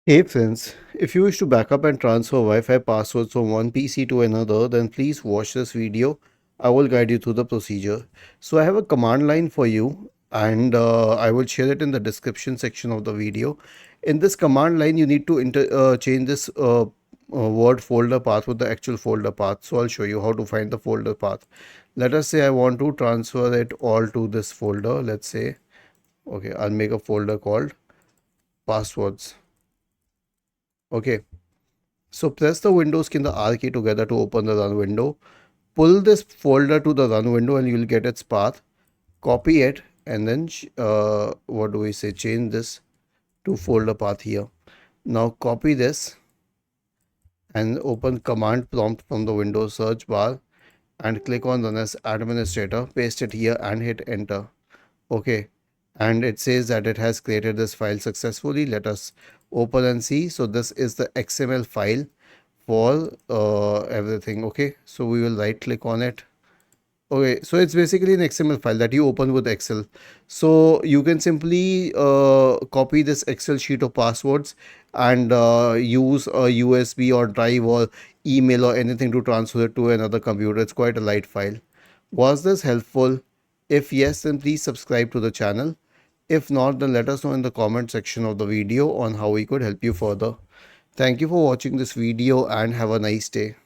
Hey friends, if you wish to backup and transfer Wi-Fi passwords from one PC to another, then please watch this video. I will guide you through the procedure. So I have a command line for you and I will share it in the description section of the video. In this command line, you need to change this word folder path with the actual folder path. So I'll show you how to find the folder path. Let us say I want to transfer it all to this folder. Let's say, okay, I'll make a folder called passwords. Okay. So press the Windows key and the R key together to open the run window. Pull this folder to the run window and you'll get its path. Copy it and then what do we say? Change this to folder path here. Now copy this and open command prompt from the Windows search bar and click on run as administrator. Paste it here and hit enter. Okay. And it says that it has created this file successfully. Let us open and see. So this is the XML file for everything. Okay, so we will right click on it. Okay, so it's basically an XML file that you open with Excel. So you can simply copy this Excel sheet of passwords and use a USB or drive or email or anything to transfer it to another computer. It's quite a light file. Was this helpful? If yes, then please subscribe to the channel. If not, then let us know in the comment section of the video on how we could help you further. Thank you for watching this video and have a nice day.